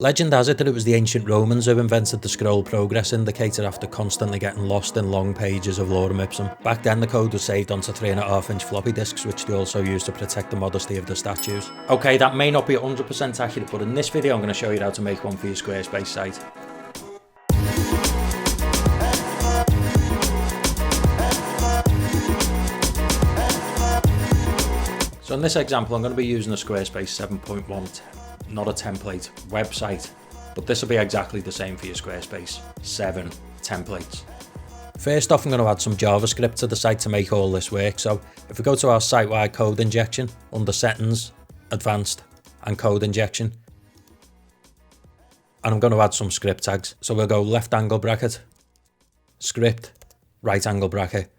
Legend has it that it was the ancient Romans who invented the scroll progress indicator after constantly getting lost in long pages of lorem ipsum. Back then the code was saved onto 3.5-inch floppy disks, which they also used to protect the modesty of the statues. Okay, that may not be 100% accurate, but in this video I'm going to show you how to make one for your Squarespace site. So in this example I'm going to be using a Squarespace 7.1, not a template, website, but this will be exactly the same for your Squarespace 7 templates. First off, I'm going to add some JavaScript to the site to make all this work. So if we go to our site-wide code injection, under settings, advanced and code injection, and I'm going to add some script tags. So we'll go left angle bracket, script, right angle bracket.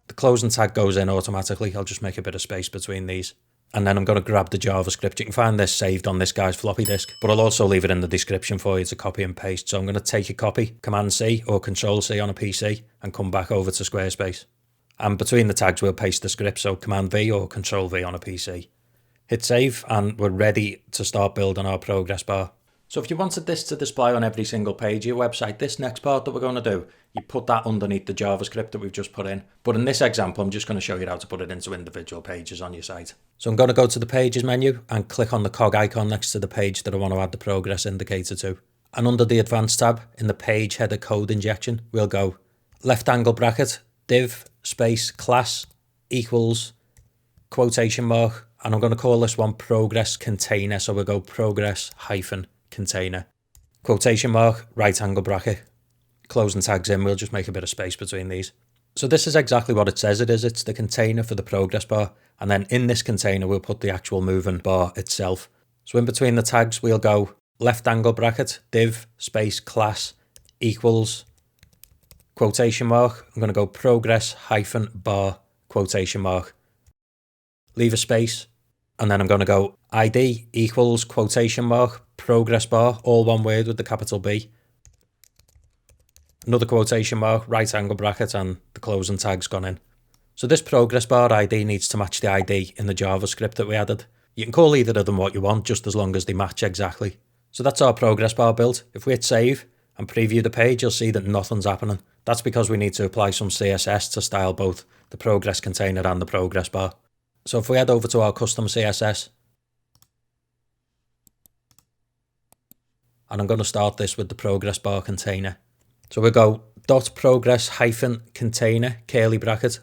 The closing tag goes in automatically. I'll just make a bit of space between these. And then I'm going to grab the JavaScript. You can find this saved on this guy's floppy disk, but I'll also leave it in the description for you to copy and paste. So I'm going to take a copy, Command C or Control C on a PC, and come back over to Squarespace. And between the tags, we'll paste the script. So Command V or Control V on a PC. Hit save, and we're ready to start building our progress bar. So if you wanted this to display on every single page of your website, this next part that we're going to do, you put that underneath the JavaScript that we've just put in. But in this example, I'm just going to show you how to put it into individual pages on your site. So I'm going to go to the Pages menu and click on the cog icon next to the page that I want to add the progress indicator to. And under the Advanced tab, in the page header code injection, we'll go left angle bracket, div, space, class, equals, quotation mark, and I'm going to call this one progress container. So we'll go progress hyphen container, quotation mark, right angle bracket, closing tags in. We'll just make a bit of space between these. So this is exactly what it says it is. It's the container for the progress bar. And then in this container, we'll put the actual moving bar itself. So in between the tags, we'll go left angle bracket, div, space, class, equals, quotation mark. I'm going to go progress hyphen bar, quotation mark, leave a space. And then I'm going to go ID equals quotation mark, progress bar, all one word with the capital B. Another quotation mark, right angle bracket, and the closing tag's gone in. So this progress bar ID needs to match the ID in the JavaScript that we added. You can call either of them what you want, just as long as they match exactly. So that's our progress bar built. If we hit save and preview the page, you'll see that nothing's happening. That's because we need to apply some CSS to style both the progress container and the progress bar. So if we head over to our custom CSS, and I'm going to start this with the progress bar container. So we'll go dot progress hyphen container, curly bracket.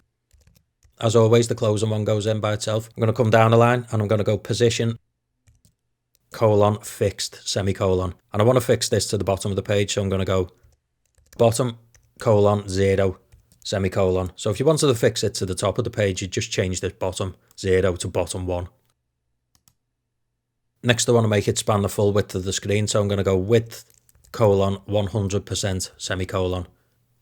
As always, the closing one goes in by itself. I'm going to come down a line and I'm going to go position, colon, fixed, semicolon. And I want to fix this to the bottom of the page. So I'm going to go bottom, colon, 0, semicolon. So if you wanted to fix it to the top of the page, you just change this bottom 0 to bottom 1. Next, I want to make it span the full width of the screen. So I'm going to go width, colon, 100%, semicolon.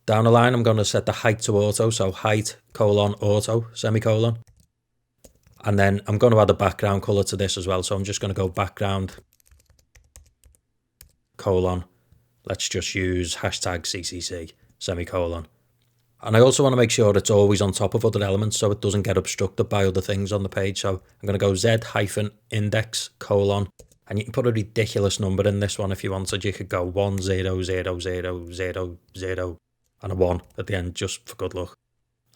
Down the line, I'm going to set the height to auto. So height, colon, auto, semicolon. And then I'm going to add a background color to this as well. So I'm just going to go background, colon. Let's just use hashtag CCC, semicolon. And I also want to make sure it's always on top of other elements so it doesn't get obstructed by other things on the page. So I'm going to go Z-index, colon, and you can put a ridiculous number in this one if you wanted. You could go 1, 0, 0, 0, 0, 0, and a 1 at the end just for good luck,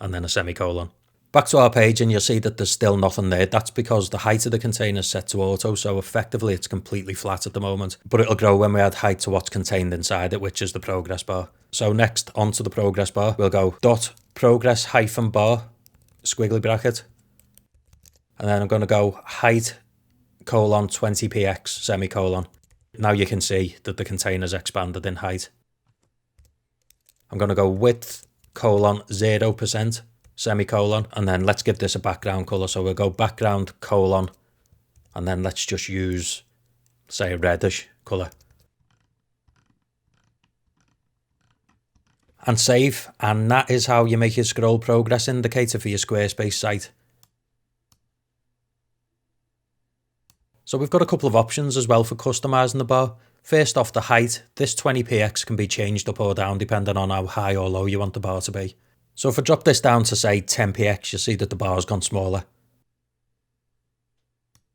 and then a semicolon. Back to our page and you'll see that there's still nothing there. That's because the height of the container is set to auto, so effectively it's completely flat at the moment. But it'll grow when we add height to what's contained inside it, which is the progress bar. So next, onto the progress bar, we'll go dot progress hyphen bar, squiggly bracket. And then I'm going to go height, colon, 20px, semicolon. Now you can see that the container's expanded in height. I'm going to go width, colon, 0%. Semicolon, and then let's give this a background color. So we'll go background, colon, and then let's just use, say, a reddish color. And save, and that is how you make your scroll progress indicator for your Squarespace site. So we've got a couple of options as well for customizing the bar. First off, the height. This 20px can be changed up or down depending on how high or low you want the bar to be. So if I drop this down to say 10px, you'll see that the bar has gone smaller.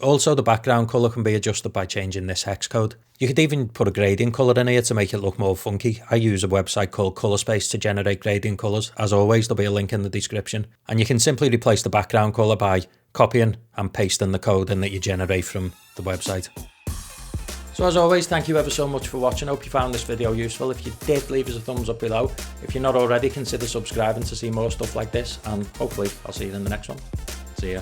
Also, the background colour can be adjusted by changing this hex code. You could even put a gradient colour in here to make it look more funky. I use a website called Squarespace to generate gradient colours. As always, there'll be a link in the description. And you can simply replace the background colour by copying and pasting the code in that you generate from the website. So as always, thank you ever so much for watching. I hope you found this video useful. If you did, leave us a thumbs up below. If you're not already, consider subscribing to see more stuff like this. And hopefully, I'll see you in the next one. See ya.